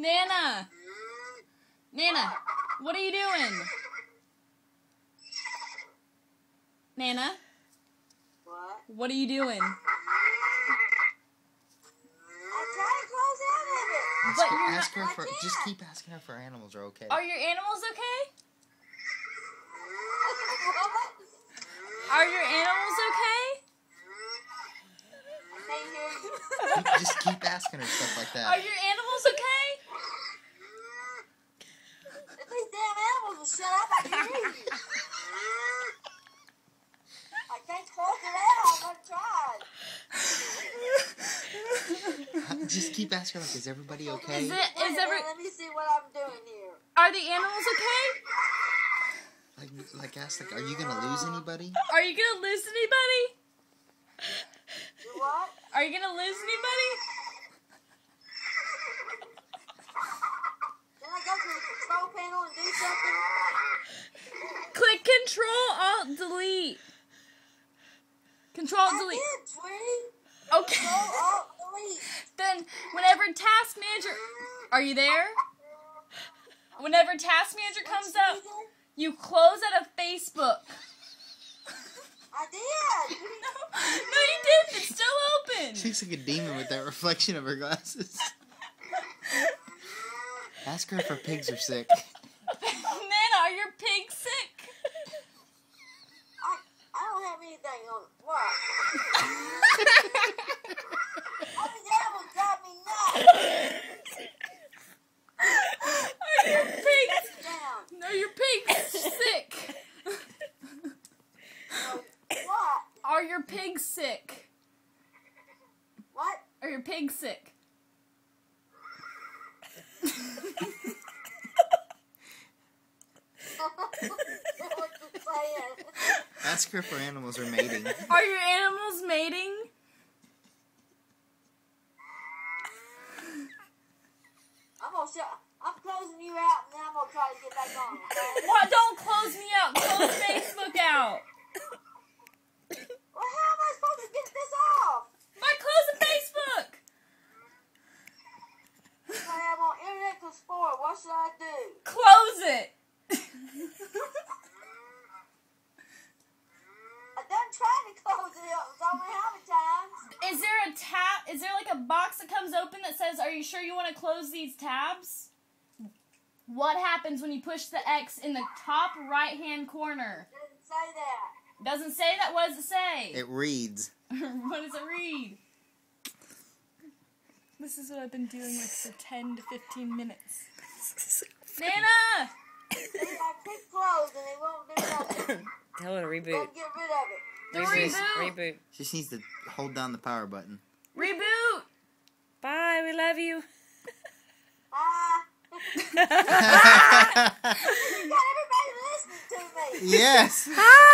Nana! Nana, what are you doing? Nana? What? What are you doing? I'm trying to close out of it. But you're Ask not, her for. Just keep asking her for animals are okay. Are your animals okay? What? Are your animals okay? I can't hear you. Just keep asking her stuff like that. Are your animals okay? If these damn animals will shut up, I can hear you. I can't close it out. I'm trying. Just keep asking her, like, is everybody okay? Let me see what I'm doing here. Are the animals okay? Like ask, like, are you gonna lose anybody? Are you gonna lose anybody? You what? Are you gonna lose anybody? Can I go to the control panel and do something? Click Control-Alt-Delete. Control-Delete. I did, sweetie. Okay. Control-Alt-Delete. Then, whenever Task Manager... Are you there? Whenever Task Manager comes up, you close out of Facebook. I did. No, you didn't. It's still open. She looks like a demon with that reflection of her glasses. Ask her if her pigs are sick. Nana, are your pigs sick? I don't have anything on what? All these animals drive me nuts. Are your pigs... Down. No, your pigs sick. What? Are your pigs sick? What? Are your pigs sick? What you saying? Ask her if her animals are mating. Are your animals mating? I'm closing you out, and then I'm gonna try to get back on. Okay? What? Don't close me out. Close Facebook out. Well, how am I supposed to get this off? By closing Facebook. I'm on Internet Explorer. What should I do? Close it. I've done trying to close it up. It's only how many times? Is there a tab? Is there like a box that comes open that says, "Are you sure you want to close these tabs?" What happens when you push the X in the top right-hand corner? Didn't say that. Doesn't say that. What does it say? It reads. What does it read? This is what I've been doing like for 10 to 15 minutes. Nana! See, I keep closing. It won't do nothing. Tell her to reboot. Don't get rid of it. The Reboot. reboot. She just needs to hold down the power button. Reboot! Bye. We love you. Ah. You got everybody listening to me. Yes. Hi.